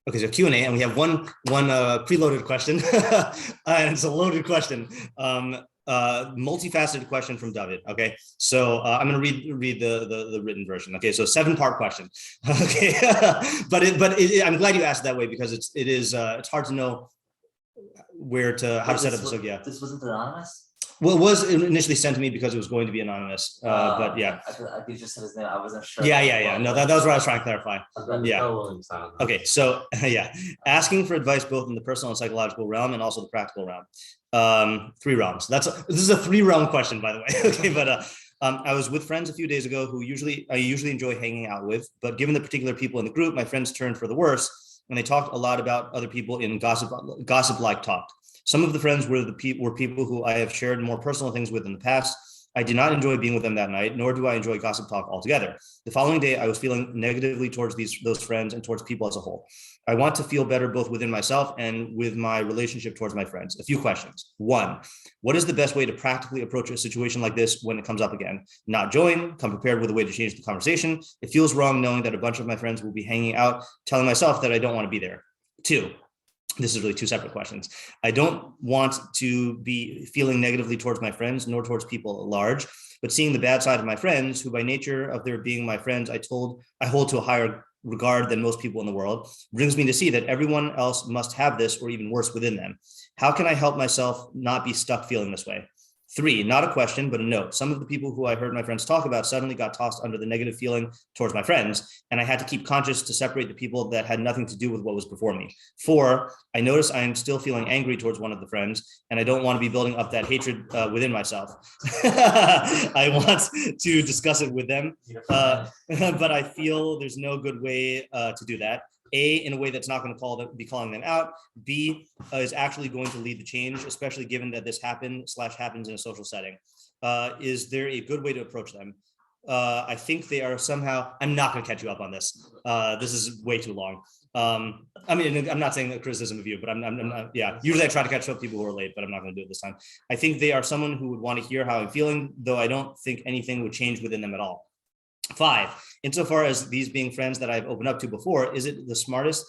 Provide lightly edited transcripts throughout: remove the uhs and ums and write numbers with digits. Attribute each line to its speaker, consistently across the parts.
Speaker 1: Okay, so Q&A, and we have one preloaded question, and it's a loaded question. Multi-faceted question from David. Okay, so I'm going to read the written version. Okay, so 7-part question. Okay, but I'm glad you asked that way because it's hard to know how to set up the sugya.
Speaker 2: This wasn't anonymous?
Speaker 1: Well, it was initially sent to me because it was going to be anonymous, but yeah.
Speaker 2: I just said his name. I wasn't sure.
Speaker 1: Yeah. No, that was what I was trying to clarify. Yeah. Okay, so yeah, asking for advice both in the personal and psychological realm and also the practical realm. 3 realms. This is a 3-realm question, by the way. Okay, but I was with friends a few days ago who I usually enjoy hanging out with, but given the particular people in the group, my friends turned for the worse, and they talked a lot about other people in gossip-like talk. Some of the friends were people who I have shared more personal things with in the past. I did not enjoy being with them that night, nor do I enjoy gossip talk altogether. The following day, I was feeling negatively towards those friends and towards people as a whole. I want to feel better both within myself and with my relationship towards my friends. A few questions. 1, what is the best way to practically approach a situation like this when it comes up again? Not join, come prepared with a way to change the conversation. It feels wrong knowing that a bunch of my friends will be hanging out, telling myself that I don't want to be there. 2, this is really 2 separate questions. I don't want to be feeling negatively towards my friends, nor towards people at large, but seeing the bad side of my friends, who by nature of their being my friends, I hold to a higher regard than most people in the world, brings me to see that everyone else must have this or even worse within them. How can I help myself not be stuck feeling this way? 3, not a question, but a note. Some of the people who I heard my friends talk about suddenly got tossed under the negative feeling towards my friends, and I had to keep conscious to separate the people that had nothing to do with what was before me. 4, I notice I am still feeling angry towards one of the friends, and I don't want to be building up that hatred within myself. I want to discuss it with them, but I feel there's no good way to do that. A, in a way that's not going to be calling them out. B, is actually going to lead the change, especially given that this happens in a social setting. Is there a good way to approach them? I think they are somehow, I'm not going to catch you up on this. This is way too long. I mean, I'm not saying a criticism of you, but I'm not, yeah, usually I try to catch up people who are late, but I'm not going to do it this time. I think they are someone who would want to hear how I'm feeling, though I don't think anything would change within them at all. 5, insofar as these being friends that I've opened up to before, is it smartest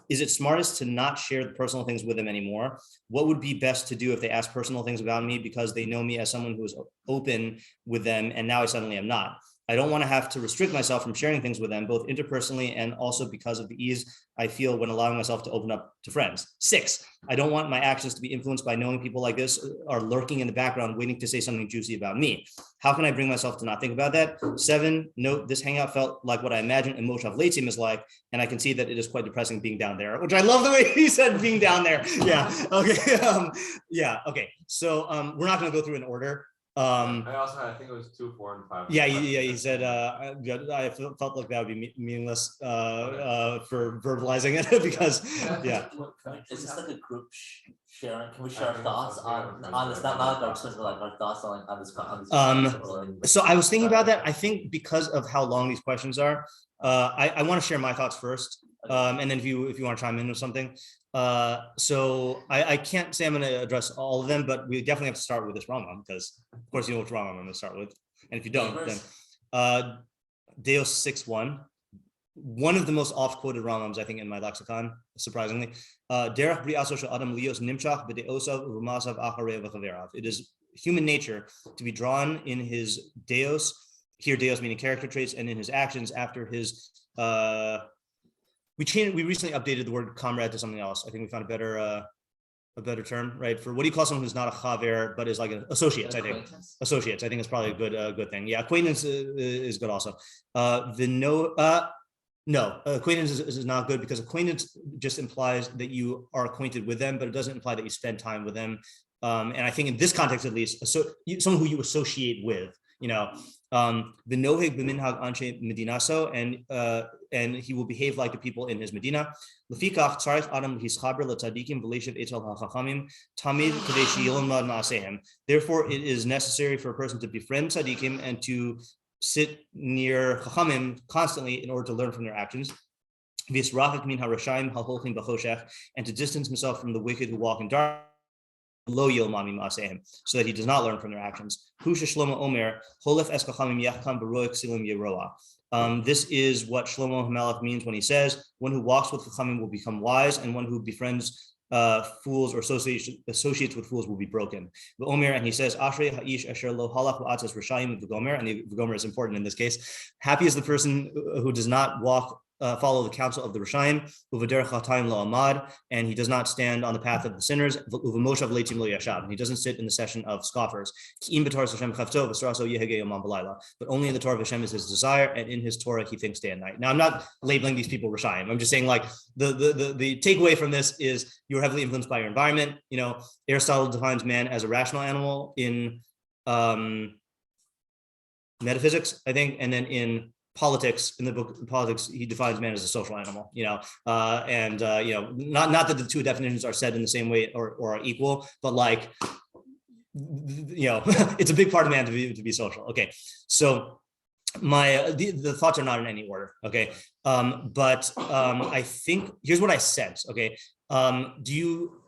Speaker 1: to not share the personal things with them anymore? What would be best to do if they ask personal things about me because they know me as someone who is open with them and now I suddenly am not? I don't want to have to restrict myself from sharing things with them, both interpersonally and also because of the ease I feel when allowing myself to open up to friends. 6, I don't want my actions to be influenced by knowing people like this are lurking in the background, waiting to say something juicy about me. How can I bring myself to not think about that? 7, note, this hangout felt like what I imagine emotional letzanus is like, and I can see that it is quite depressing being down there, which I love the way he said being down there. Yeah, okay. Yeah, okay. So we're not going to go through in order.
Speaker 3: I think it was 2, 4, and 5.
Speaker 1: Yeah. He said I felt like that would be meaningless for verbalizing it because yeah.
Speaker 2: Is this like a group sharing? Can we share our thoughts on this? Not like our discussion, but like our thoughts on this.
Speaker 1: So I was thinking about that. I think because of how long these questions are, I want to share my thoughts first, and then if you want to chime in with something. So I can't say I'm going to address all of them, but we definitely have to start with this Rambam because, of course, you know which Rambam I'm going to start with, and if you don't, then Deos 6:1, one of the most oft-quoted Rambams I think in my lexicon, surprisingly. Derech bri'aso shel adam lios nimshach b'deosav u'masav acharei v'chaverav. It is human nature to be drawn in his Deos, here Deos meaning character traits, and in his actions after his. We recently updated the word comrade to something else. I think we found a better term, right? For what do you call someone who's not a chaver but is like an associates? I think associates. I think it's probably a good thing. Yeah, acquaintance is good also. No, acquaintance is not good because acquaintance just implies that you are acquainted with them, but it doesn't imply that you spend time with them. And I think in this context, at least, someone who you associate with. You know, the noheg b'minhag anshe medinaso, and he will behave like the people in his Medina. Lefikach tzarich adam hischaber letzadikim v'leishev etel hachachamim tamid kadei sheyilmad ma'asehem. Therefore, it is necessary for a person to befriend tzadikim and to sit near chachamim constantly in order to learn from their actions. V'yisrachik min harashaim halholchim b'choshech, and to distance himself from the wicked who walk in dark. So that he does not learn from their actions. Shlomo Omer, This is what Shlomo HaMelech means when he says, one who walks with Chachamim will become wise, and one who befriends fools or associates with fools will be broken. And he says, Ashrei ha'ish asher lo halach v'atzas reshayim v'gomer, and the v'gomer is important in this case. Happy is the person who does not follow the counsel of the Rishayim, and he does not stand on the path of the sinners, and he doesn't sit in the session of scoffers. But only in the Torah of Hashem is his desire, and in his Torah he thinks day and night. Now, I'm not labeling these people Rishayim. I'm just saying, like, the takeaway from this is you're heavily influenced by your environment. You know, Aristotle defines man as a rational animal in metaphysics, I think, and then in politics, in the book Politics, he defines man as a social animal, you know, not that the two definitions are said in the same way or are equal, but like, you know, it's a big part of man to be social. Okay, so the thoughts are not in any order. Okay, but I think here's what I sense. Okay, do you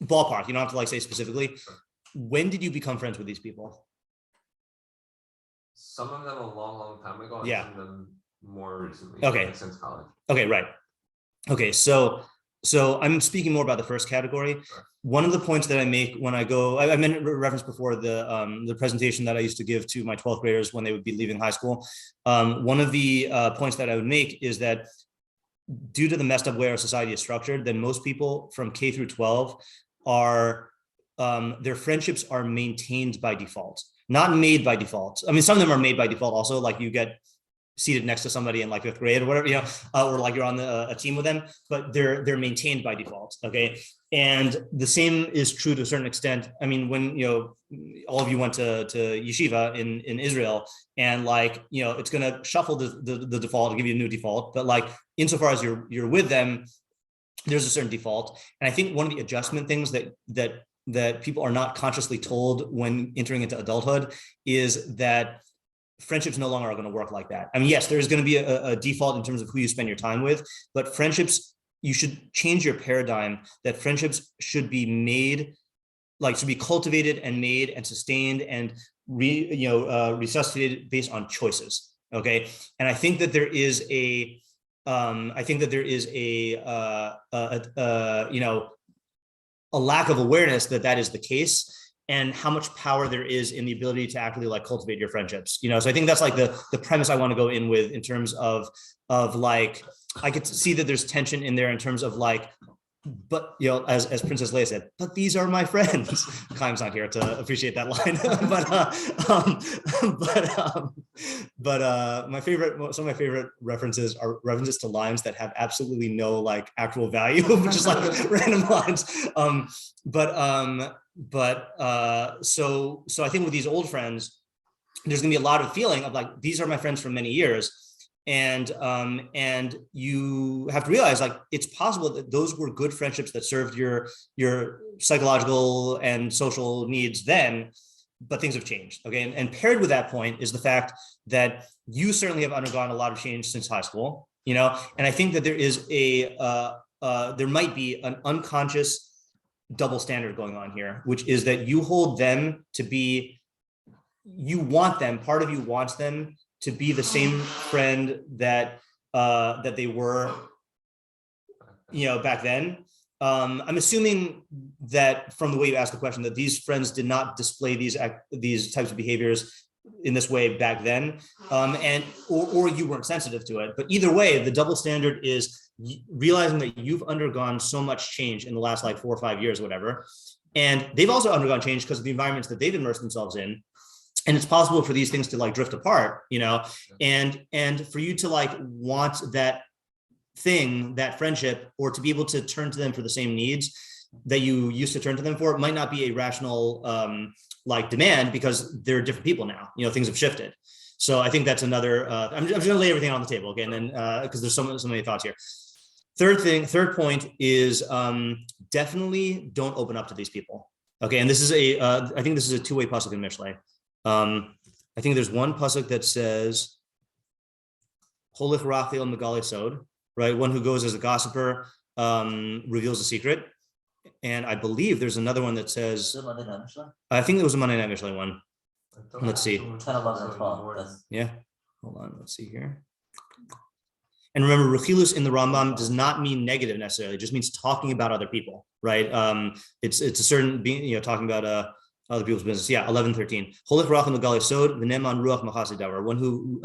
Speaker 1: ballpark? You don't have to like say specifically. When did you become friends with these people?
Speaker 3: Some of them a long time ago, and some of them more recently.
Speaker 1: Okay.
Speaker 3: Like since college. Okay,
Speaker 1: right. Okay, so I'm speaking more about the first category.
Speaker 3: Sure.
Speaker 1: One of the points that I make when I made reference before the presentation that I used to give to my 12th graders when they would be leaving high school. One of the points that I would make is that due to the messed up way our society is structured, then most people from K through 12 are their friendships are maintained by default. Not made by default. I mean, some of them are made by default also, like you get seated next to somebody in like 5th grade or whatever, you know, or like you're on a team with them, but they're maintained by default, okay? And the same is true to a certain extent. I mean, when, you know, all of you went to yeshiva in Israel, and like, you know, it's gonna shuffle the default to give you a new default, but like insofar as you're with them, there's a certain default. And I think one of the adjustment things that people are not consciously told when entering into adulthood is that friendships no longer are going to work like that. I mean, yes, there's going to be a default in terms of who you spend your time with, but friendships, you should change your paradigm that friendships should be made, like should be cultivated and made and sustained and resuscitated based on choices. Okay. And I think that there is a lack of awareness that is the case, and how much power there is in the ability to actually like cultivate your friendships, you know. So I think that's like the premise I want to go in with in terms of like, I could see that there's tension in there in terms of like, but you know, as Princess Leia said, but these are my friends. Chaim's not here to appreciate that line, but some of my favorite references are references to lines that have absolutely no like actual value, just like random lines. So I think with these old friends, there's gonna be a lot of feeling of like, these are my friends from many years. And you have to realize like it's possible that those were good friendships that served your psychological and social needs then, but things have changed. Okay, and paired with that point is the fact that you certainly have undergone a lot of change since high school, you know. And I think that there is there might be an unconscious double standard going on here, which is that you hold them to be, you want them, part of you wants them to be the same friend that they were, you know, back then. I'm assuming that from the way you asked the question, that these friends did not display these types of behaviors in this way back then, or you weren't sensitive to it. But either way, the double standard is realizing that you've undergone so much change in the last like 4 or 5 years, or whatever, and they've also undergone change because of the environments that they've immersed themselves in. And it's possible for these things to like drift apart, you know, and for you to like want that thing, that friendship, or to be able to turn to them for the same needs that you used to turn to them for, it might not be a rational like demand, because they're different people now, you know, things have shifted. So I think that's another, I'm just gonna lay everything on the table, okay, and then because there's so many thoughts here. Third point is definitely don't open up to these people. Okay, and this is I think this is a two-way pasuk in Mishlei. I think there's one pasuk that says, "Holich Rachel Megali Sod," right? One who goes as a gossiper reveals a secret. And I believe there's another one that says, I think it was a Monday Night Mishlei one. Let's see.
Speaker 2: 10, 11, and 12.
Speaker 1: Yeah. hold on, let's see here. And remember, rechilus in the Rambam does not mean negative necessarily; it just means talking about other people, right? It's a certain being, talking about other people's business. Yeah, 11:13. Holech racham l'galei sod v'neman ruach machasi davar. One who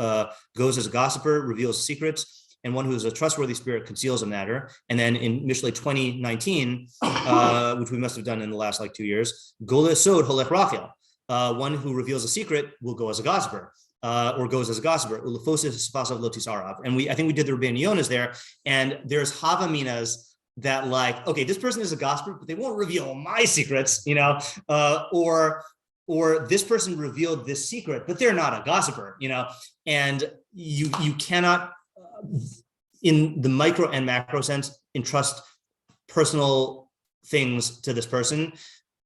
Speaker 1: goes as a gossiper reveals secrets, and one who is a trustworthy spirit conceals a matter. And then in Mishlei 2019, which we must have done in the last 2 years, golei sod holech rachel. One who reveals a secret will go as a gossiper. Or goes as a gossiper. And I think we did the Rabbeinu Yonas there, and there's havaminas that okay, this person is a gossiper, but they won't reveal my secrets, or this person revealed this secret, but they're not a gossiper, and you cannot, in the micro and macro sense, entrust personal things to this person.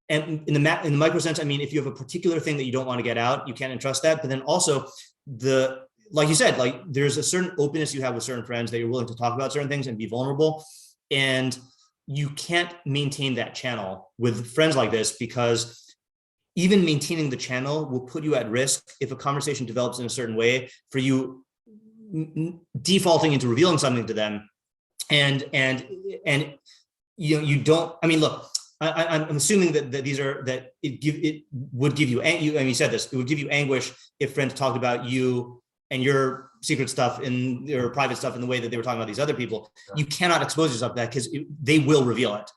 Speaker 1: And in the micro sense, I mean, if you have a particular thing that you don't want to get out, you can't entrust that. But then also like you said, there's a certain openness you have with certain friends that you're willing to talk about certain things and be vulnerable. And you can't maintain that channel with friends like this, because even maintaining the channel will put you at risk if a conversation develops in a certain way for you defaulting into revealing something to them. And you don't, I mean, look, I'm assuming that it would give you, you said this, it would give you anguish if friends talked about you and your secret stuff and your private stuff in the way that they were talking about these other people. You cannot expose yourself to that because they will reveal it,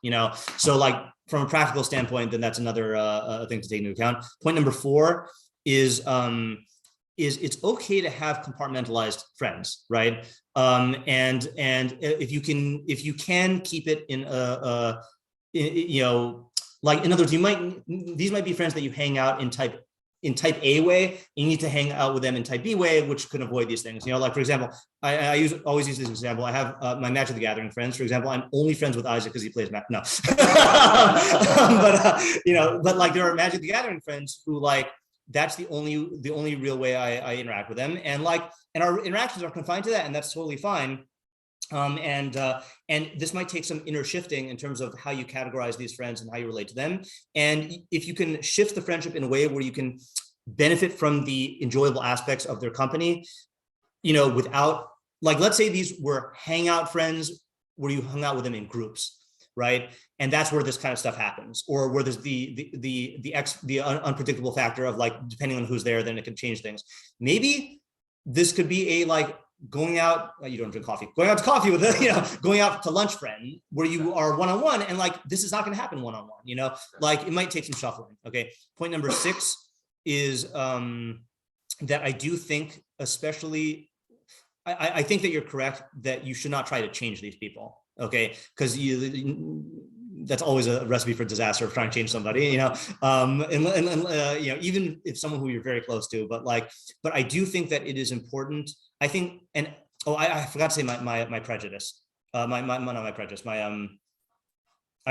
Speaker 1: So from a practical standpoint, then that's another thing to take into account. Point number 4 is it's okay to have compartmentalized friends, right? And if you can keep it in in other words, these might be friends that you hang out in type A way. You need to hang out with them in type B way, which can avoid these things. For example, I always use this example. I have my Magic the Gathering friends. For example, I'm only friends with Isaac because he plays Magic. No, but there are Magic the Gathering friends who that's the only real way I interact with them, and our interactions are confined to that, and that's totally fine. And this might take some inner shifting in terms of how you categorize these friends and how you relate to them. And if you can shift the friendship in a way where you can benefit from the enjoyable aspects of their company, without, let's say these were hangout friends where you hung out with them in groups, right? And that's where this kind of stuff happens, or where there's the unpredictable factor of depending on who's there, then it can change things. Maybe this could be a going out, you don't drink coffee, going out to coffee with going out to lunch friend where you are one-on-one, and this is not going to happen one-on-one, it might take some shuffling. Okay. Point number 6 is that I do think, especially, I think that you're correct that you should not try to change these people. Okay. Because that's always a recipe for disaster of trying to change somebody, even if someone who you're very close to, but I do think that it is important. I think, and I forgot to say my prejudice, not my prejudice, I'm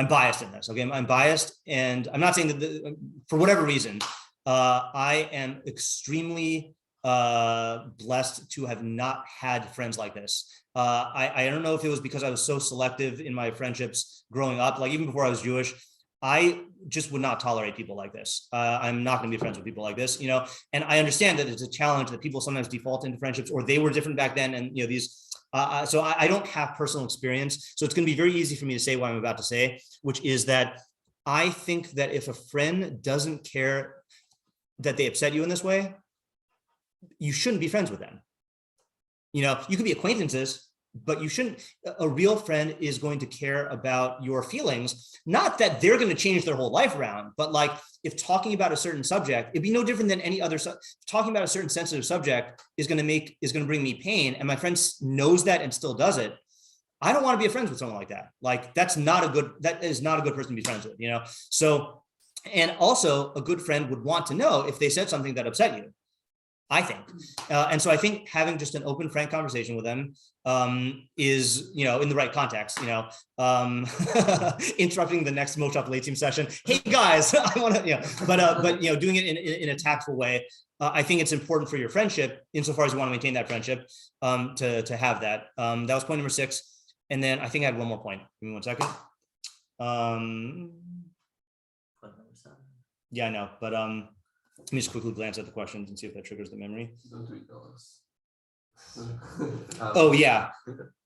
Speaker 1: biased in this. Okay, I'm biased, and I'm not saying that for whatever reason, I am extremely blessed to have not had friends like this. I don't know if it was because I was so selective in my friendships growing up, even before I was Jewish. I just would not tolerate people like this. I'm not going to be friends with people like this, and I understand that it's a challenge that people sometimes default into friendships, or they were different back then. And, so I don't have personal experience. So it's going to be very easy for me to say what I'm about to say, which is that I think that if a friend doesn't care that they upset you in this way, you shouldn't be friends with them. You can be acquaintances, but you shouldn't. A real friend is going to care about your feelings, not that they're going to change their whole life around, but if talking about a certain subject, it'd be no different than any other. Talking about a certain sensitive subject is going to bring me pain, and my friend knows that and still does it. I don't want to be friends with someone like that. That is not a good person to be friends with, So, and also a good friend would want to know if they said something that upset you, I think. And so I think having just an open, frank conversation with them is, in the right context, interrupting the next Moshav late team session. Hey guys, I want to, but doing it in a tactful way. I think it's important for your friendship, insofar as you want to maintain that friendship, to have that. That was point number 6. And then I think I had one more point. Give me 1 second. Yeah, I know, but let me just quickly glance at the questions and see if that triggers the memory.
Speaker 3: Don't tweet those.
Speaker 1: Oh yeah.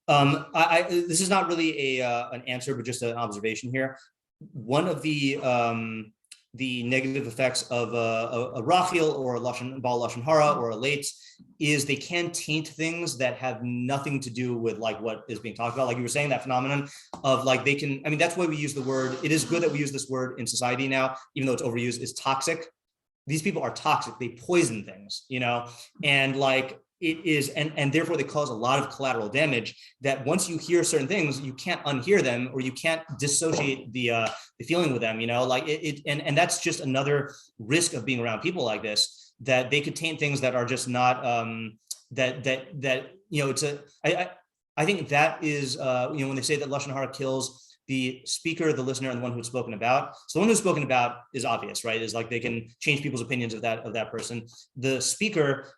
Speaker 1: This is not really an answer, but just an observation here. One of the negative effects of a rachil or a bal lashon hara or a letz is they can taint things that have nothing to do with like what is being talked about. Like you were saying, that phenomenon of like they can. I mean, that's why we use the word. It is good that we use this word in society now, even though it's overused. Is toxic. These people are toxic. They poison things, and like. It is, and therefore they cause a lot of collateral damage that once you hear certain things, you can't unhear them or you can't dissociate the feeling with them, like and that's just another risk of being around people like this, that they could taint things that are just not, it's I think that is, when they say that lashon hara kills the speaker, the listener, and the one who's spoken about. So the one who's spoken about is obvious, right? Is like they can change people's opinions of that person. The speaker,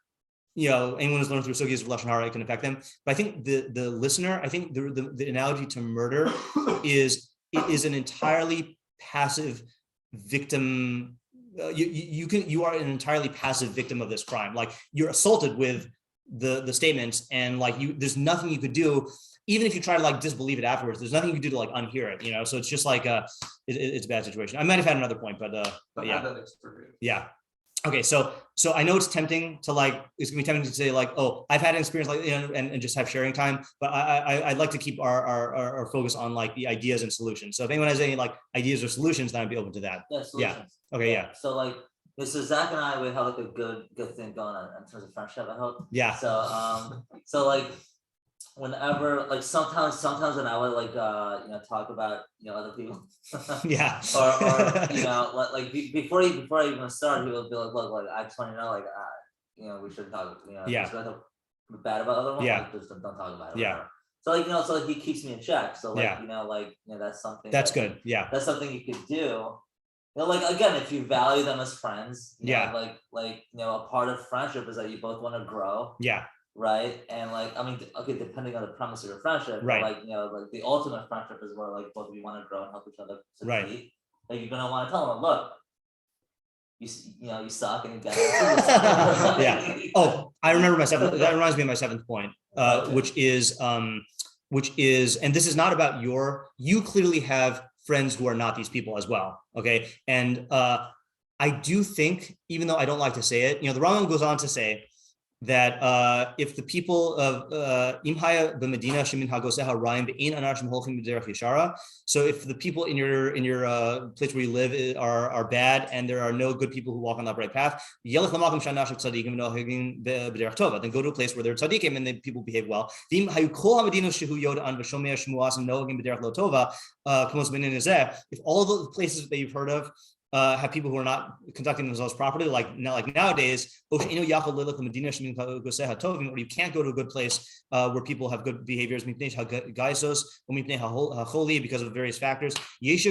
Speaker 1: anyone who's learned through sugyas of lashon hara, it can affect them. But I think the listener, I think the analogy to murder is an entirely passive victim. You are an entirely passive victim of this crime. Like you're assaulted with the statements, and like there's nothing you could do. Even if you try to like disbelieve it afterwards, there's nothing you can do to like unhear it. So it's just like it's a bad situation. I might have had another point, but yeah, yeah. Okay, so I know it's tempting to like, it's gonna be tempting to say like, oh, I've had an experience like, and just have sharing time, but I'd like to keep our focus on like the ideas and solutions. So if anyone has any like ideas or solutions, then I'd be open to that.
Speaker 2: Yeah, solutions.
Speaker 1: Yeah. Okay, yeah.
Speaker 2: So like, so Zach and I, we have like a good thing going on in terms of friendship, I hope.
Speaker 1: Yeah.
Speaker 2: So like, whenever like sometimes when I would like talk about other people
Speaker 1: yeah
Speaker 2: or like before I even start, he would be like, look, like I just want to know, like we should talk,
Speaker 1: yeah,
Speaker 2: talk bad about other ones,
Speaker 1: yeah,
Speaker 2: like, just don't talk about it,
Speaker 1: yeah,
Speaker 2: whatever. So like so like he keeps me in check, so like
Speaker 1: yeah,
Speaker 2: that's something
Speaker 1: that's good, yeah,
Speaker 2: that's something you could do. Like again, if you value them as friends, like a part of friendship is that you both want to grow,
Speaker 1: yeah,
Speaker 2: right? And like, I mean, okay, depending on the premise of your friendship,
Speaker 1: right?
Speaker 2: Like like the ultimate friendship is where like both of you want to grow and help each other succeed.
Speaker 1: Right.
Speaker 2: Like you're gonna want to tell them, look, you suck and you get
Speaker 1: yeah. Oh, I remember my seventh. That reminds me of my seventh point, which is, and this is not about you clearly have friends who are not these people as well. Okay, and I do think, even though I don't like to say it, the Rambam goes on to say that if the people of Imhaya b'Medina shemin hagoseha rayim be'in anarshim holchim b'derech yeshara, so if the people in your place where you live are bad and there are no good people who walk on the upright path, yelech lamakom shanashik tzadikim nohagim b'derech tova, then go to a place where there are tzadikim and the people behave well. V'im hayu kol hamedina shehu yoda an v'shomei shmuas and nohagim b'derech lo tova, kamos b'nin izeh, if all the places that you've heard of have people who are not conducting themselves properly, like nowadays, or you can't go to a good place where people have good behaviors because of various factors. Live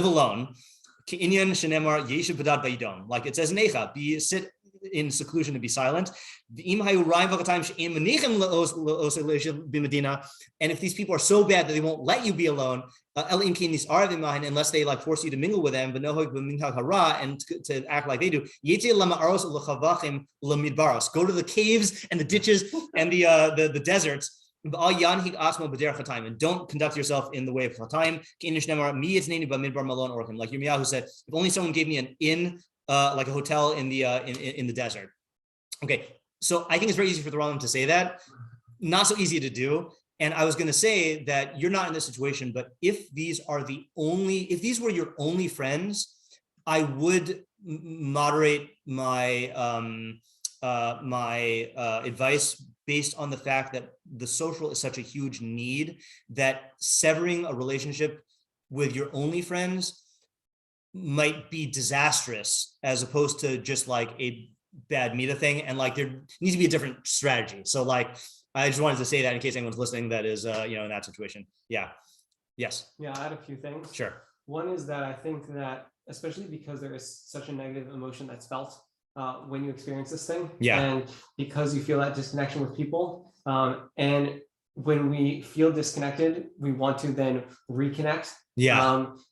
Speaker 1: alone. Like it says in Eicha, sit in seclusion to be silent. And if these people are so bad that they won't let you be alone, unless they like force you to mingle with them, and to act like they do, go to the caves and the ditches and the deserts, and don't conduct yourself in the way of Chataim. Like Yirmiyahu said, if only someone gave me an inn, like a hotel in the desert. Okay, so I think it's very easy for the Rambam to say that, not so easy to do. And I was going to say that you're not in this situation, but if these were your only friends, I would moderate my advice based on the fact that the social is such a huge need that severing a relationship with your only friends might be disastrous, as opposed to just like a bad meta thing. And like there needs to be a different strategy. So like I just wanted to say that in case anyone's listening that is in that situation. Yeah. Yes.
Speaker 4: Yeah, I had a few things.
Speaker 1: Sure.
Speaker 4: One is that I think that, especially because there is such a negative emotion that's felt when you experience this thing, and because you feel that disconnection with people, and when we feel disconnected, we want to then reconnect.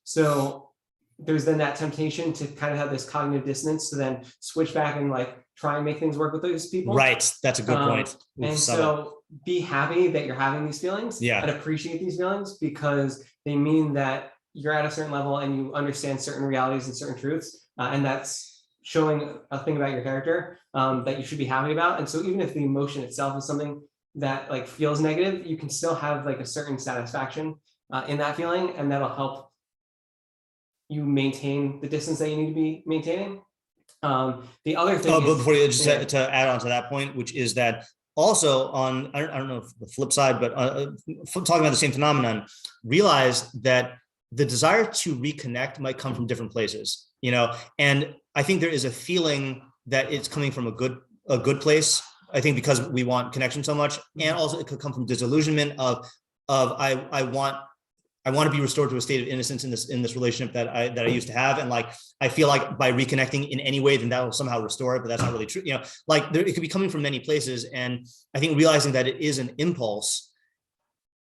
Speaker 4: So there's then that temptation to kind of have this cognitive dissonance to then switch back and like try and make things work with those people.
Speaker 1: Right. That's a good point.
Speaker 4: And so be happy that you're having these feelings and appreciate these feelings, because they mean that you're at a certain level and you understand certain realities and certain truths. And that's showing a thing about your character that you should be happy about. And so even if the emotion itself is something that like feels negative, you can still have like a certain satisfaction in that feeling, and that'll help you maintain the distance that you need to be maintaining. The other thing
Speaker 1: but before you just to add on to that point, which is that also on, I don't know if the flip side, but talking about the same phenomenon, realize that the desire to reconnect might come from different places, you know, and I think there is a feeling that it's coming from a good place. I think because we want connection so much, and also it could come from disillusionment of I want to be restored to a state of innocence in this relationship that I used to have, and like I feel like by reconnecting in any way, then that will somehow restore it, but that's not really true. You know, like it could be coming from many places, and I think realizing that it is an impulse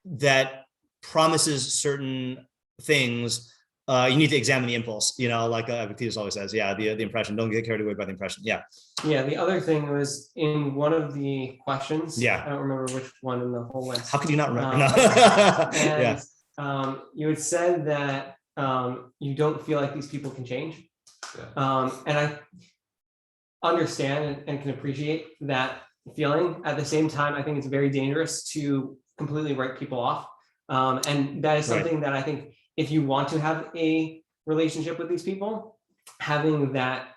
Speaker 1: that promises certain things. You need to examine the impulse, you know, like Epictetus always says, the impression, don't get carried away by the impression. Yeah. The
Speaker 4: other thing was in one of the questions. I don't remember which one in the whole list.
Speaker 1: How could you not remember?
Speaker 4: You had said that you don't feel like these people can change. And I understand and can appreciate that feeling. At the same time, I think it's very dangerous to completely write people off. And that is something that I think, if you want to have a relationship with these people, having that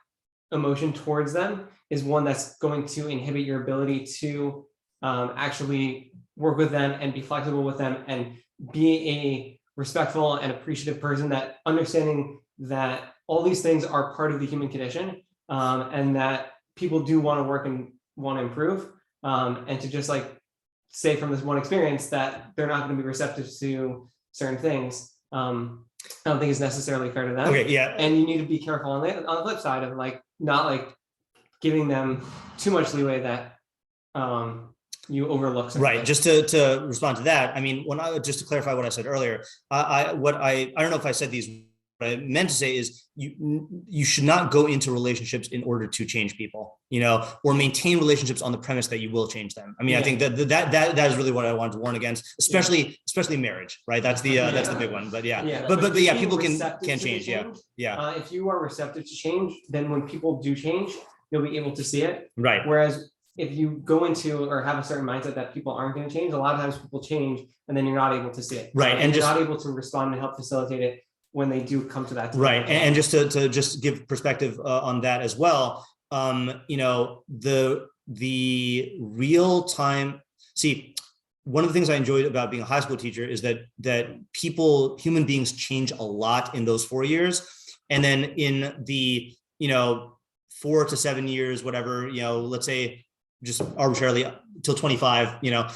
Speaker 4: emotion towards them is one that's going to inhibit your ability to actually work with them and be flexible with them and be a respectful and appreciative person, that understanding that all these things are part of the human condition, and that people do want to work and want to improve, and to just like say from this one experience that they're not going to be receptive to certain things. I don't think it's necessarily fair to them. And you need to be careful on the flip side of like not like giving them too much leeway that you overlook something.
Speaker 1: Right. Just to respond to that, I mean, just to clarify what I said earlier, I don't know if I said these. What I meant to say is you should not go into relationships in order to change people, you know, or maintain relationships on the premise that you will change them. I mean, I think that is really what I wanted to warn against, especially marriage, right? That's the big one. But but people can change. If
Speaker 4: you are receptive to change, then when people do change, you'll be able to see it.
Speaker 1: Right.
Speaker 4: Whereas if you go into or have a certain mindset that people aren't going to change, a lot of times people change and then you're not able to see it.
Speaker 1: Right.
Speaker 4: And you're not able to respond and help facilitate it when they do come to that time.
Speaker 1: Right. And just to just give perspective on that as well, you know, the real time, see, one of the things I enjoyed about being a high school teacher is that human beings change a lot in those 4 years. And then in the, you know, 4 to 7 years, whatever, you know, let's say just arbitrarily till 25, you know,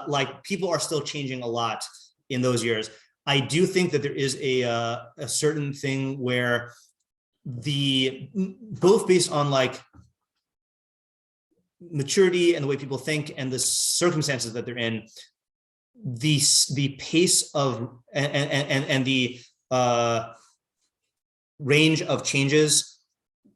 Speaker 1: like people are still changing a lot in those years. I do think that there is a certain thing where both based on like maturity and the way people think and the circumstances that they're in, the pace of and the range of changes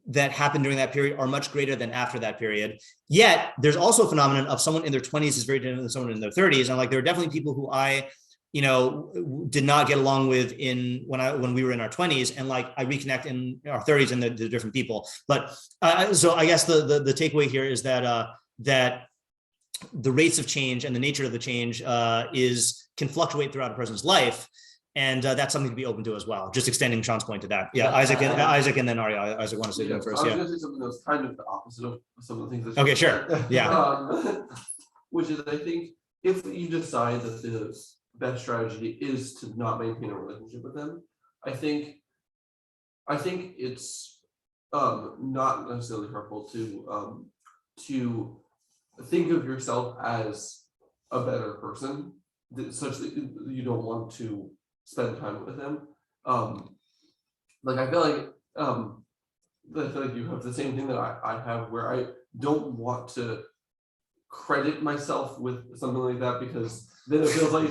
Speaker 1: that happen during that period are much greater than after that period. Yet there's also a phenomenon of someone in their 20s is very different than someone in their 30s. And like there are definitely people who I, you know, did not get along with when we were in our 20s, and like I reconnect in our 30s, and they're different people. But so I guess the takeaway here is that that the rates of change and the nature of the change can fluctuate throughout a person's life, and that's something to be open to as well. Just extending Sean's point to that. Isaac, and then Arya. Isaac want to say that first.
Speaker 5: I was going to say something that was kind of the opposite of some of the things that.
Speaker 1: Okay, sure.
Speaker 5: Which is, I think, if you decide that the best strategy is to not maintain a relationship with them, I think it's not necessarily harmful to think of yourself as a better person, such that you don't want to spend time with them. Like I feel like you have the same thing that I have, where I don't want to credit myself with something like that, because then it feels like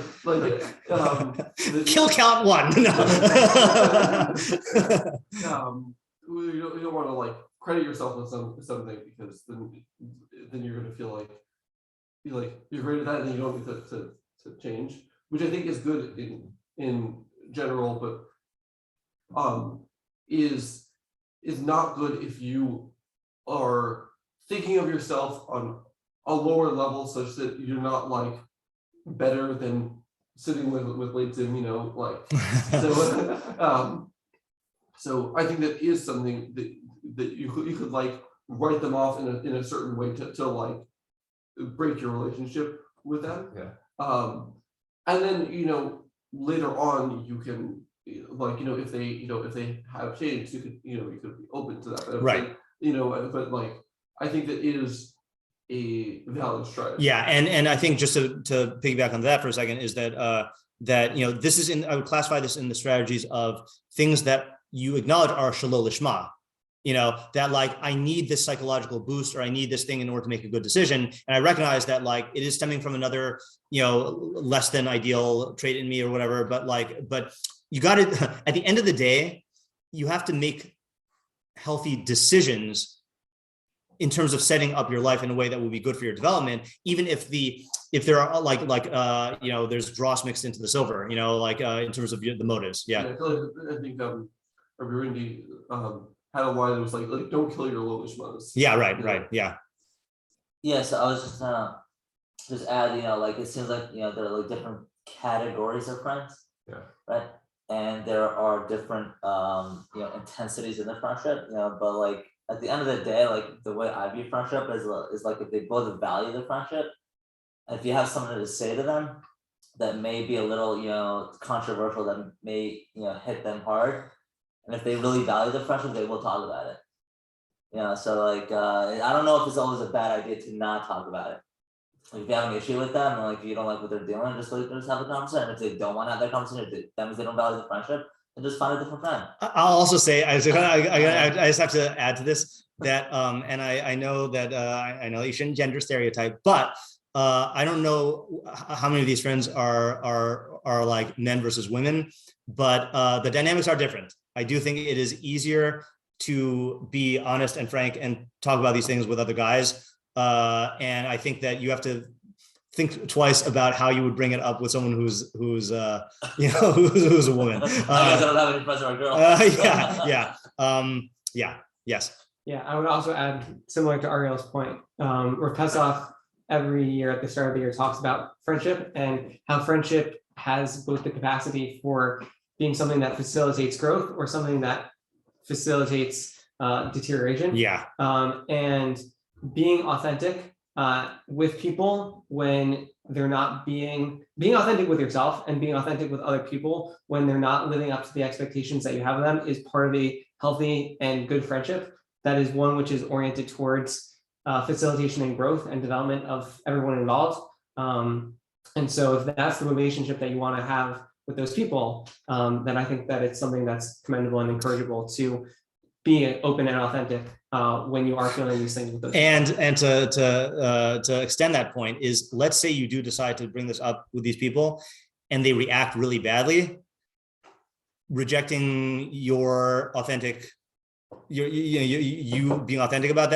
Speaker 1: kill count 1. No.
Speaker 5: You don't want to like credit yourself with something, because then you're gonna feel like you're great at that, and then you don't need to change, which I think is good in general, but is not good if you are thinking of yourself on a lower level, such that you're not like better than sitting with Leitzim, so I think that is something that you could like write them off in a certain way to like break your relationship with them. And then later on you can if they have changed, you could be open to that.
Speaker 1: Right.
Speaker 5: But like I think that is a valid strategy.
Speaker 1: Yeah, and I think just to piggyback on that for a second is that this is I would classify this in the strategies of things that you acknowledge are shalol lishma. That like I need this psychological boost, or I need this thing in order to make a good decision, and I recognize that like it is stemming from another less than ideal trait in me or whatever. But you got to at the end of the day, you have to make healthy decisions in terms of setting up your life in a way that will be good for your development, even if there are there's dross mixed into the silver, in terms of the motives. Yeah.
Speaker 5: I think Rabbi had a line that was like don't kill your low lishmas.
Speaker 1: Yeah. Right. Yeah.
Speaker 2: Yeah. So I was just add, it seems like there are like different categories of friends.
Speaker 3: Yeah.
Speaker 2: Right. And there are different intensities in the friendship. But like at the end of the day, like the way I view friendship is like if they both value the friendship, and if you have something to say to them that may be a little controversial, that may hit them hard, and if they really value the friendship, they will talk about it. So like I don't know if it's always a bad idea to not talk about it. Like if you have an issue with them, and like you don't like what they're doing, just have a conversation. And if they don't want to have that conversation, that means they don't value the friendship, and just find a different friend.
Speaker 1: I'll also say I just have to add to this that and I know that I know you shouldn't gender stereotype, but I don't know how many of these friends are like men versus women, but the dynamics are different. I do think it is easier to be honest and frank and talk about these things with other guys. And I think that you have to think twice about how you would bring it up with someone who's who's a woman.
Speaker 2: I guess I don't have any friends or a girl.
Speaker 1: Yes.
Speaker 4: Yeah, I would also add, similar to Ariel's point, where Pesach every year at the start of the year talks about friendship and how friendship has both the capacity for being something that facilitates growth or something that facilitates deterioration.
Speaker 1: Yeah.
Speaker 4: And being authentic with people when they're not being authentic with yourself, and being authentic with other people when they're not living up to the expectations that you have of them is part of a healthy and good friendship. That is one which is oriented towards facilitation and growth and development of everyone involved. And so if that's the relationship that you want to have with those people, then I think that it's something that's commendable and encourageable to be open and authentic when you are feeling these things with those
Speaker 1: people. And to extend that point is, let's say you do decide to bring this up with these people and they react really badly, rejecting your authentic, you being authentic about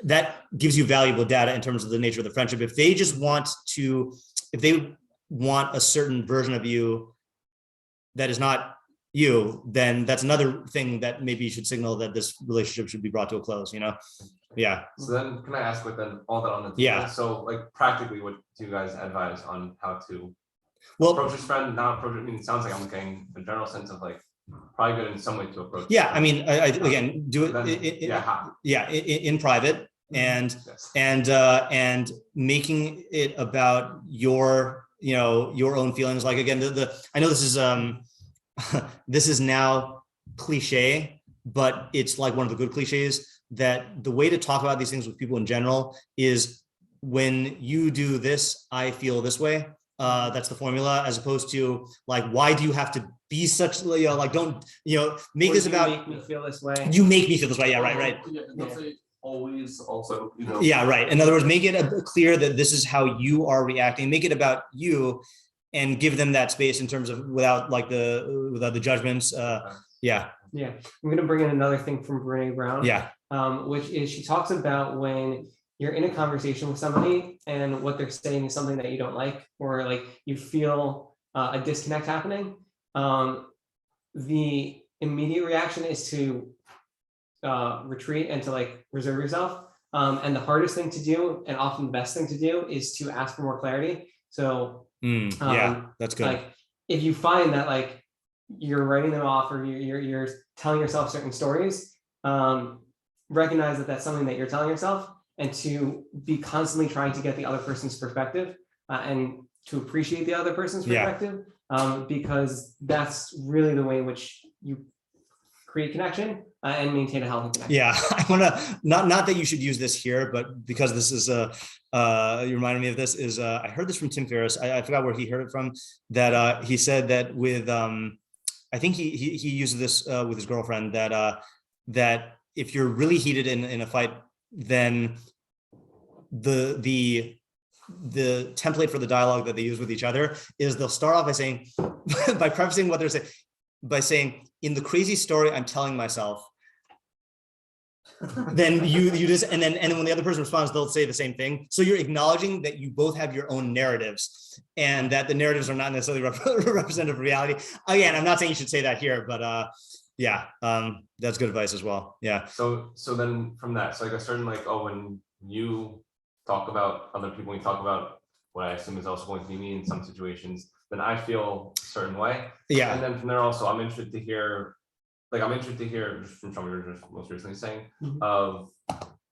Speaker 1: that gives you valuable data in terms of the nature of the friendship. If they just want a certain version of you that is not you, then that's another thing that maybe you should signal that this relationship should be brought to a close, Yeah.
Speaker 3: So then can I ask with then all that on the table?
Speaker 1: Yeah.
Speaker 3: So like practically, what do you guys advise on how to approach this friend, not approach it? I mean, it sounds like I'm getting a general sense of like probably good in some way to approach.
Speaker 1: Yeah. I mean, I again, do it in private and making it about your own feelings. Like, again, I know this is this is now cliche, but it's like one of the good cliches, that the way to talk about these things with people in general is, when you do this, I feel this way. That's the formula, as opposed to like, why do you have to be such, like, don't, make this about,
Speaker 4: make me feel this way.
Speaker 1: You make me feel this way. Yeah. Right.
Speaker 5: Yeah. Always also,
Speaker 1: Yeah. Right. In other words, make it clear that this is how you are reacting, make it about you, and give them that space in terms of without the judgments. Yeah.
Speaker 4: Yeah, I'm gonna bring in another thing from Brene Brown.
Speaker 1: Yeah.
Speaker 4: Which is she talks about when you're in a conversation with somebody and what they're saying is something that you don't like, or like you feel a disconnect happening. The immediate reaction is to retreat and to like reserve yourself. And the hardest thing to do, and often the best thing to do, is to ask for more clarity. So
Speaker 1: yeah, that's good.
Speaker 4: Like if you find that like you're writing them off, or you're telling yourself certain stories, recognize that that's something that you're telling yourself, and to be constantly trying to get the other person's perspective, and to appreciate the other person's perspective, because that's really the way in which you create connection and maintain a healthy connection.
Speaker 1: Yeah, I want to not that you should use this here, but because this is you reminded me of this, is I heard this from Tim Ferriss. I forgot where he heard it from, that he said that with I think he uses this with his girlfriend, that that if you're really heated in a fight, then the template for the dialogue that they use with each other is they'll start off by saying, by prefacing what they're saying, by saying, in the crazy story I'm telling myself, then you just, and then when the other person responds, they'll say the same thing. So you're acknowledging that you both have your own narratives, and that the narratives are not necessarily representative of reality. Again, I'm not saying you should say that here, but yeah, that's good advice as well. Yeah.
Speaker 3: So then from that, so like a certain like, oh, when you talk about other people, you talk about what I assume is also going to be me in some situations, then I feel a certain way.
Speaker 1: Yeah.
Speaker 3: And then from there also, I'm interested to hear just from something you were just most recently saying, of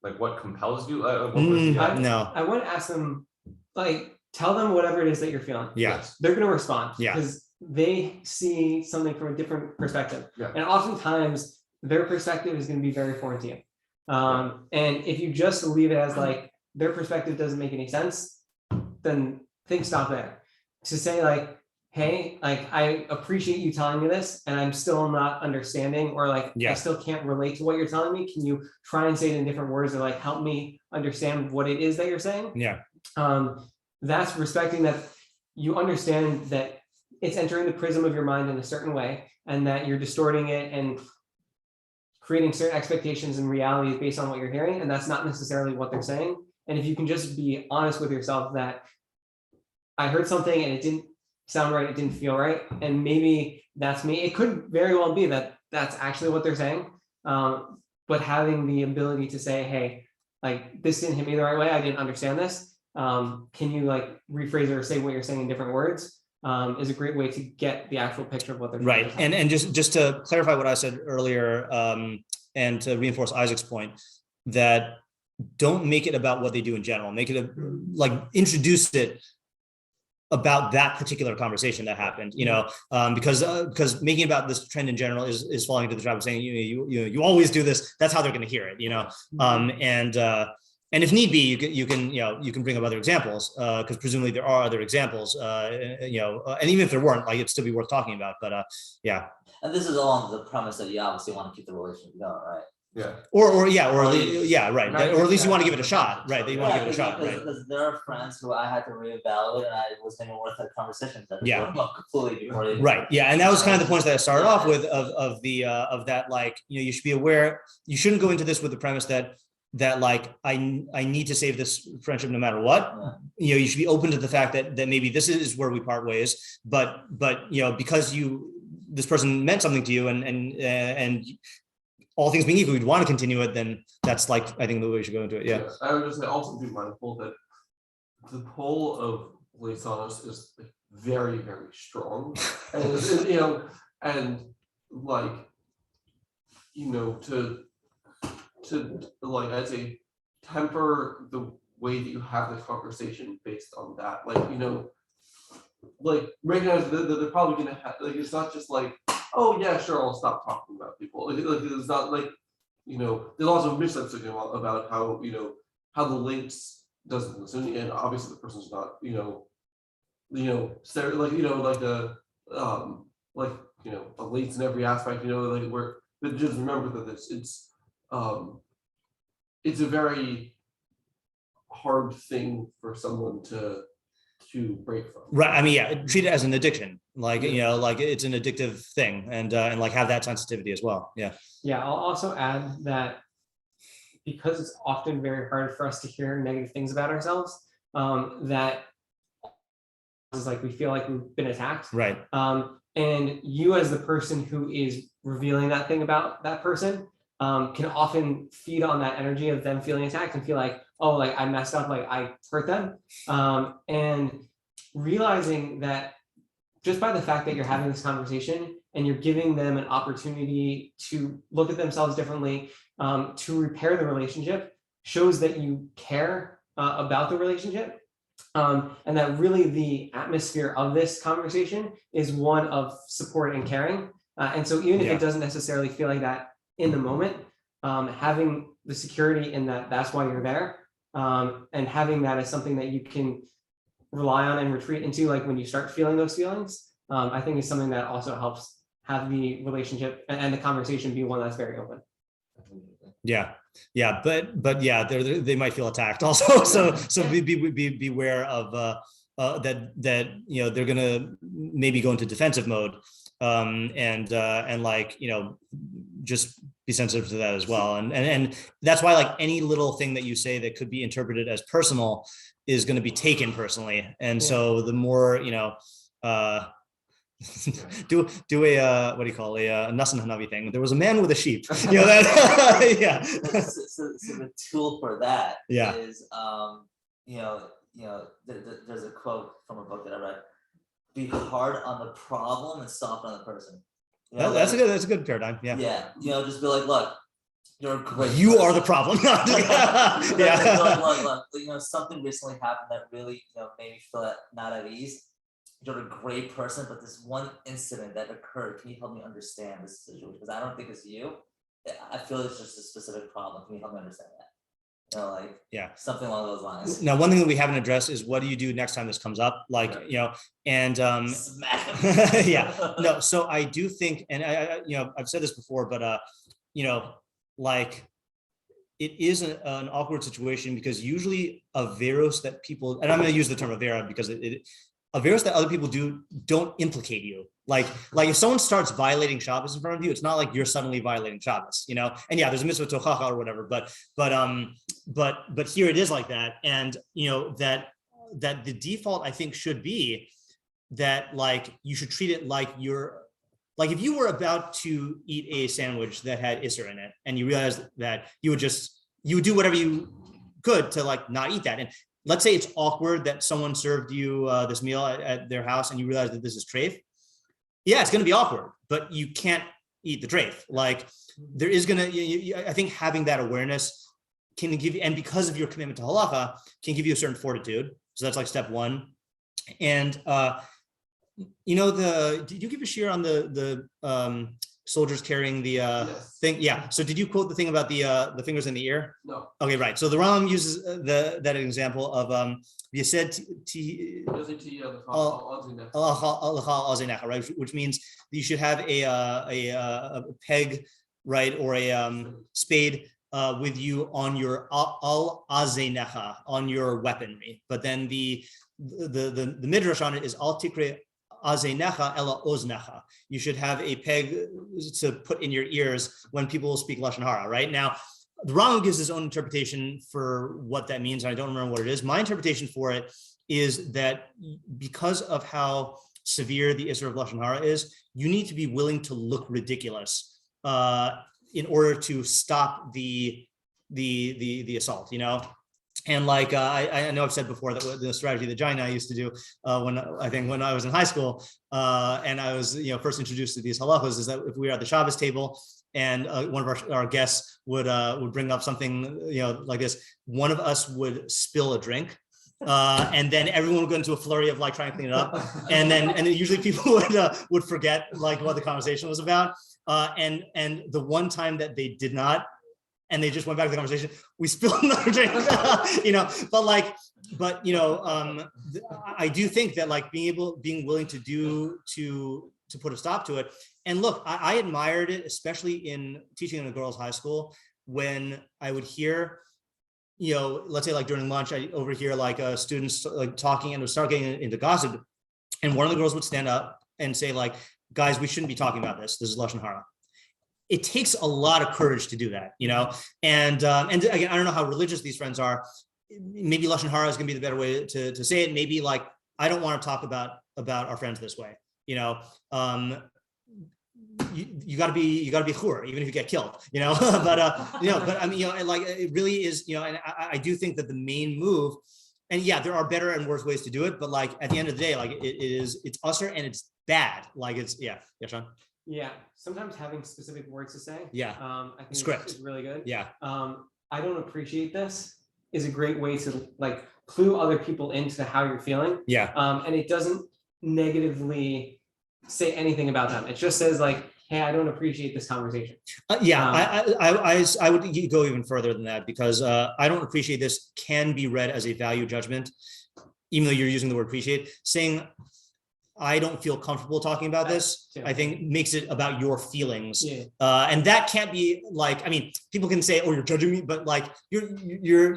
Speaker 3: like what compels you. What was
Speaker 1: no.
Speaker 4: I want to ask them, like, tell them whatever it is that you're feeling.
Speaker 1: Yes.
Speaker 4: They're going to respond.
Speaker 1: Yeah.
Speaker 4: Because they see something from a different perspective.
Speaker 3: Yeah.
Speaker 4: And oftentimes their perspective is going to be very foreign to you. And if you just leave it as like, their perspective doesn't make any sense, then things stop there. To say like, hey, like I appreciate you telling me this, and I'm still not understanding, or like I still can't relate to what you're telling me. Can you try and say it in different words, or like help me understand what it is that you're saying?
Speaker 1: Yeah.
Speaker 4: That's respecting that you understand that it's entering the prism of your mind in a certain way, and that you're distorting it and creating certain expectations and realities based on what you're hearing, and that's not necessarily what they're saying. And if you can just be honest with yourself that I heard something and it didn't sound right, it didn't feel right, and maybe that's me. It could very well be that that's actually what they're saying. But having the ability to say, hey, like this didn't hit me the right way, I didn't understand this. Can you like rephrase it or say what you're saying in different words? Is a great way to get the actual picture of what they're
Speaker 1: right. And just to clarify what I said earlier, and to reinforce Isaac's point, that don't make it about what they do in general. Make it like introduce it about that particular conversation that happened, because making about this trend in general is falling into the trap of saying you always do this. That's how they're going to hear it, and if need be, you can bring up other examples, because presumably there are other examples, and even if there weren't, like it'd still be worth talking about. But yeah.
Speaker 2: And this is all on the premise that you obviously want to keep the relationship going, right?
Speaker 3: Yeah.
Speaker 1: Or right. Or at least you want to give it a shot, right? That you want to give it a shot, right?
Speaker 2: Because there are friends who I had to reevaluate, and I was even worth that conversation. Completely before they.
Speaker 1: Right. Yeah, and that was kind of the points that I started off with of that, like, you should be aware. You shouldn't go into this with the premise that like I need to save this friendship no matter what. Yeah. You should be open to the fact that maybe this is where we part ways, but because this person meant something to you, and all things being equal, you'd want to continue it, then that's like, I think the way we should go into it. Yeah.
Speaker 5: I would just say also be mindful that the pull of letzanus is very, very strong. And to like, I'd say temper the way that you have the conversation based on that. Recognize that they're probably gonna have, it's not just like, oh yeah, sure, I'll stop talking about people. It's not like, there's also Mishlei talking about how, how the links doesn't listen, and obviously the person's not, a links in every aspect, but just remember that it's a very hard thing for someone to to break from.
Speaker 1: Right. I mean, yeah, treat it as an addiction, like, you know, like it's an addictive thing, and like have that sensitivity as well. Yeah.
Speaker 4: Yeah, I'll also add that because it's often very hard for us to hear negative things about ourselves, that is like we feel like we've been attacked.
Speaker 1: Right.
Speaker 4: And you as the person who is revealing that thing about that person can often feed on that energy of them feeling attacked and feel like, oh, like I messed up, like I hurt them. And realizing that just by the fact that you're having this conversation and you're giving them an opportunity to look at themselves differently, to repair the relationship, shows that you care about the relationship. And that really the atmosphere of this conversation is one of support and caring. And so even if it doesn't necessarily feel like that in the moment, having the security in that that's why you're there, and having that as something that you can rely on and retreat into, like when you start feeling those feelings, I think is something that also helps have the relationship and the conversation be one that's very open.
Speaker 1: Yeah, but yeah, they might feel attacked also. So beware of that you know they're gonna maybe go into defensive mode, and like you know just be sensitive to that as well. And that's why like any little thing that you say that could be interpreted as personal is going to be taken personally. And so the more you know. Do a what do you call a Nasan Hanavi thing? There was a man with a sheep. You know that? Yeah.
Speaker 2: So the tool for that is there's a quote from a book that I read: "Be hard on the problem and soft on the person." You know,
Speaker 1: that's a good paradigm. Yeah.
Speaker 2: Yeah. You know, just be like, look, you're a great.
Speaker 1: You
Speaker 2: person.
Speaker 1: are the problem.
Speaker 2: Yeah. Look, you know, something recently happened that really made me feel not at ease. You're a great person, but this one incident that occurred, can you help me understand this situation? Because I don't think it's you. I feel it's just a specific problem. Can you help me understand that? You know, like something along those lines.
Speaker 1: Now, one thing that we haven't addressed is what do you do next time this comes up? Like, you know, and no. So I do think, and I I've said this before, but you know, like it is an awkward situation because usually averos that people, and I'm going to use the term avera because averos that other people don't implicate you. Like if someone starts violating Shabbos in front of you, it's not like you're suddenly violating Shabbos, you know? And yeah, there's a mitzvah tochacha or whatever, but here it is like that. And you know, that the default I think should be that like, you should treat it like like if you were about to eat a sandwich that had Isser in it and you realized that you would do whatever you could to like not eat that. And let's say it's awkward that someone served you this meal at their house and you realize that this is treif. Yeah, it's going to be awkward, but you can't eat the treif. Like there is going to, I think having that awareness can give you, and because of your commitment to halacha, can give you a certain fortitude. So that's like step one. And, you know, did you give a shir on the soldiers carrying the thing? Yeah. So did you quote the thing about the fingers in the ear?
Speaker 5: No.
Speaker 1: Okay, right. So the Ram uses that example of you said right, which means you should have a peg, right, or a spade with you on your al azenecha, on your weaponry. But then the midrash on it is al tikre azenecha ela oznecha. You should have a peg to put in your ears when people speak lashon hara. Right now, the Rambam gives his own interpretation for what that means. And I don't remember what it is. My interpretation for it is that because of how severe the Isser of lashon hara is, you need to be willing to look ridiculous in order to stop the assault. You know. And like I know I've said before that the strategy that Jai and I used to do when I was in high school and I was first introduced to these halachos is that if we were at the Shabbos table and one of our guests would bring up something like this, one of us would spill a drink. And then everyone would go into a flurry of like trying to clean it up, and then usually people would forget like what the conversation was about. And the one time that they did not, and they just went back to the conversation, we spilled another drink, I do think that like being willing to put a stop to it. And look, I admired it, especially in teaching in a girls' high school, when I would hear let's say like during lunch, I overhear like students like talking and start getting into gossip, and one of the girls would stand up and say like, guys, we shouldn't be talking about this. This is lashon hara. It takes a lot of courage to do that, and again, I don't know how religious these friends are. Maybe lashon hara is going to be the better way to say it. Maybe like, I don't want to talk about our friends this way, you got to be chur, even if you get killed, but I mean, like it really is, and I do think that the main move, and yeah, there are better and worse ways to do it, but like at the end of the day, like it's usher and it's bad. Like it's, yeah, Sean.
Speaker 4: Yeah, sometimes having specific words to say.
Speaker 1: Yeah.
Speaker 4: I think
Speaker 1: Script
Speaker 4: is really good.
Speaker 1: Yeah.
Speaker 4: I don't appreciate this is a great way to like clue other people into how you're feeling.
Speaker 1: Yeah.
Speaker 4: And it doesn't negatively say anything about them. It just says like, hey, I don't appreciate this conversation.
Speaker 1: I would go even further than that, because I don't appreciate this can be read as a value judgment, even though you're using the word appreciate. Saying I don't feel comfortable talking about this, I think makes it about your feelings.
Speaker 4: Yeah.
Speaker 1: And that can't be like, I mean, people can say, oh, you're judging me, but like you're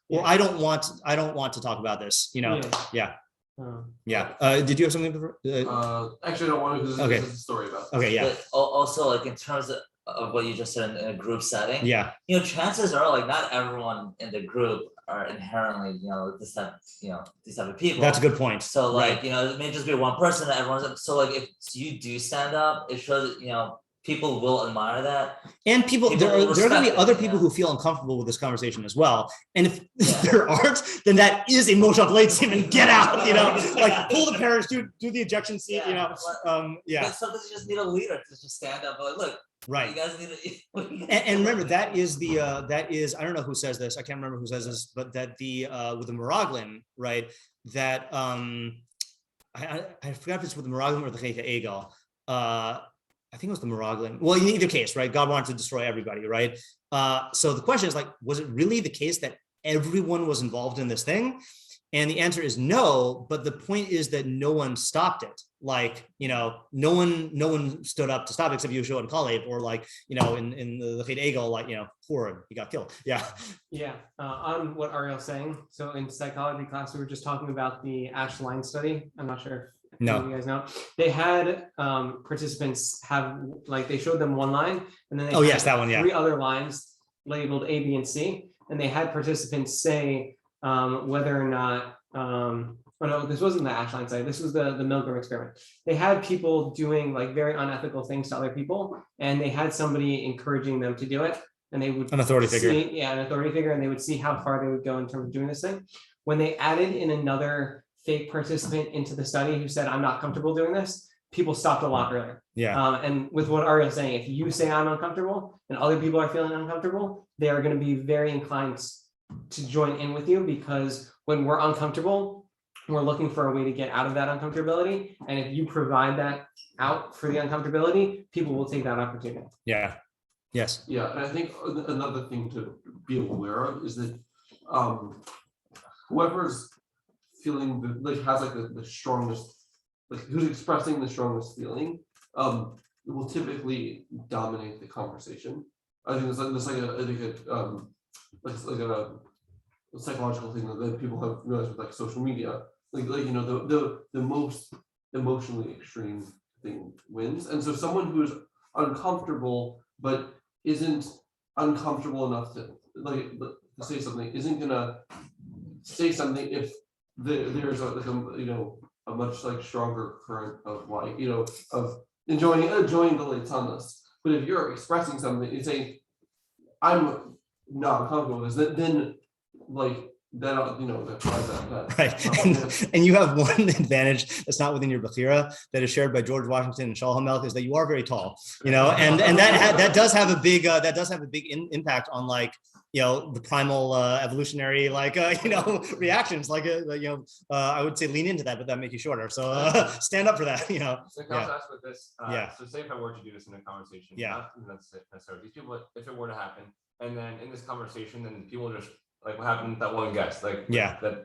Speaker 1: well, I don't want to talk about this, Yeah. Did you have something before?
Speaker 5: Actually, I don't want to, because
Speaker 1: Okay.
Speaker 5: there's a story about this.
Speaker 1: Okay, yeah.
Speaker 2: But also, like in terms of what you just said in a group setting,
Speaker 1: Yeah.
Speaker 2: chances are like not everyone in the group are inherently, these type of people.
Speaker 1: That's a good point.
Speaker 2: So like,
Speaker 1: Right.
Speaker 2: it may just be one person that everyone's, so like if you do stand up, it shows, people will admire that.
Speaker 1: And people there are going to be
Speaker 2: respect
Speaker 1: other
Speaker 2: it,
Speaker 1: people who feel uncomfortable with this conversation as well. And if
Speaker 2: Yeah.
Speaker 1: there aren't, then that is a motion late statement. Get out, like pull the parachute, do the ejection seat,
Speaker 2: But sometimes you just need a leader to just stand up and like, look,
Speaker 1: Right.
Speaker 2: you guys need to.
Speaker 1: And remember, that is I don't know who says this. I can't remember who says this, but that with the Meraglim, right? That I forgot if it's with the Meraglim or the Cheta Egel. I think it was the Meraglim. Well, in either case, right? God wanted to destroy everybody, right? So the question is like, was it really the case that everyone was involved in this thing? And the answer is no, but the point is that no one stopped it. Like, no one stood up to stop except Yeshua and Caleb, or like, in the Chet Egel, like, Horeb, he got killed. Yeah.
Speaker 4: Yeah. On what Ariel's saying. So in psychology class, we were just talking about the Ash line study. I'm not sure if you guys know. They had participants have, like, they showed them one line, and then they had
Speaker 1: that one, yeah.
Speaker 4: 3 other lines labeled A, B, and C. And they had participants say whether or not, oh no, this wasn't the Ashline study. This was the Milgram experiment. They had people doing like very unethical things to other people, and they had somebody encouraging them to do it, and they would
Speaker 1: An authority figure.
Speaker 4: an authority figure, and they would see how far they would go in terms of doing this thing. When they added in another fake participant into the study who said, I'm not comfortable doing this, people stopped a lot earlier.
Speaker 1: Yeah.
Speaker 4: And with what Ariel's saying, if you say I'm uncomfortable and other people are feeling uncomfortable, they are going to be very inclined to join in with you, because when we're uncomfortable, we're looking for a way to get out of that uncomfortability. And if you provide that out for the uncomfortability, people will take that opportunity.
Speaker 1: Yeah. Yes.
Speaker 5: Yeah, and I think another thing to be aware of is that whoever's feeling has like the strongest, like who's expressing the strongest feeling, will typically dominate the conversation. I think it's like a psychological thing that people have realized with like social media. The most emotionally extreme thing wins, and so someone who's uncomfortable but isn't uncomfortable enough to say something isn't gonna say something if there's a much like stronger current of of enjoying the letzanus. But if you're expressing something and saying I'm not comfortable with this, then
Speaker 1: right. And you have one advantage that's not within your bechira, that is shared by George Washington and Shalom Melch, is that you are very tall, and that does have a big impact on like the primal evolutionary reactions. I would say lean into that, but that make you shorter. So stand up for that.
Speaker 3: So can I also ask with this? So say if I were to do this in a conversation, not necessarily these people, if it were to happen, and then in this conversation, then people just like what happened with that one guest, that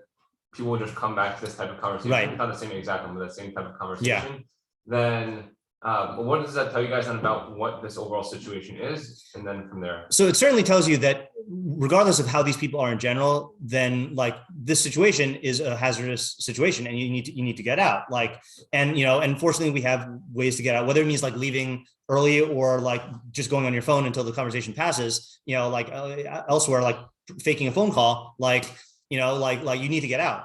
Speaker 3: people will just come back to this type of conversation,
Speaker 1: right?
Speaker 3: Not the same exact one, but that same type of conversation. Then What does that tell you guys then about what this overall situation is? And then from there.
Speaker 1: So it certainly tells you that regardless of how these people are in general, then like this situation is a hazardous situation and you need to get out. Like, and fortunately we have ways to get out, whether it means like leaving early or like just going on your phone until the conversation passes, like elsewhere, like faking a phone call, like you need to get out,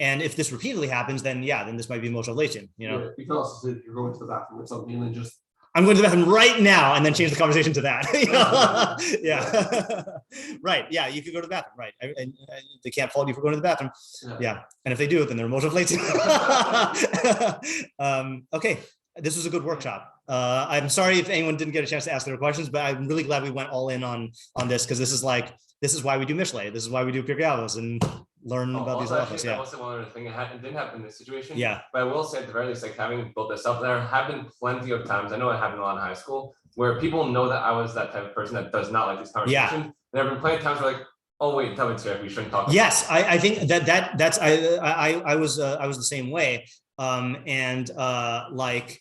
Speaker 1: and if this repeatedly happens, then this might be emotional lation,
Speaker 5: You can also say if you're going to the bathroom or something and then just.
Speaker 1: I'm going to the bathroom right now, and then change the conversation to that. Yeah, right. Yeah, you could go to the bathroom, right? And they can't fault you for going to the bathroom. Yeah, and if they do, then they're emotional lazy. Okay, this was a good workshop. I'm sorry if anyone didn't get a chance to ask their questions, but I'm really glad we went all in on this because this is why we do Mishlei. This is why we do Pirkei Avos and learn about these halachos. Yeah.
Speaker 3: Also, one other thing, it didn't happen in this situation.
Speaker 1: Yeah.
Speaker 3: But I will say at the very least, like having built this up, there have been plenty of times. I know it happened a lot in high school where people know that I was that type of person that does not like these conversations. Yeah. There have been plenty of times where like, oh wait, tell me it's here. We shouldn't talk.
Speaker 1: Yes, I think that's I was the same way. Like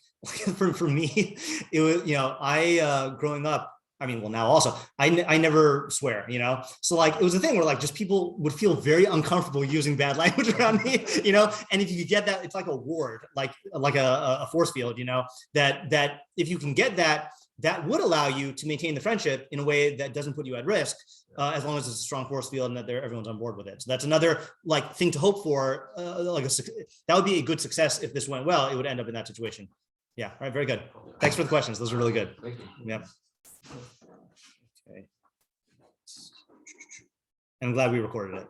Speaker 1: for me, it was I growing up. I mean, well, now also, I never swear, so like it was a thing where like just people would feel very uncomfortable using bad language around me, and if you could get that, it's like a ward, like a force field, that if you can get that would allow you to maintain the friendship in a way that doesn't put you at risk, as long as it's a strong force field and that everyone's on board with it. So that's another like thing to hope for. That would be a good success if this went well. It would end up in that situation. Yeah. All right. Very good. Thanks for the questions. Those were really good.
Speaker 3: Thank you.
Speaker 1: Yeah. Okay. I'm glad we recorded it.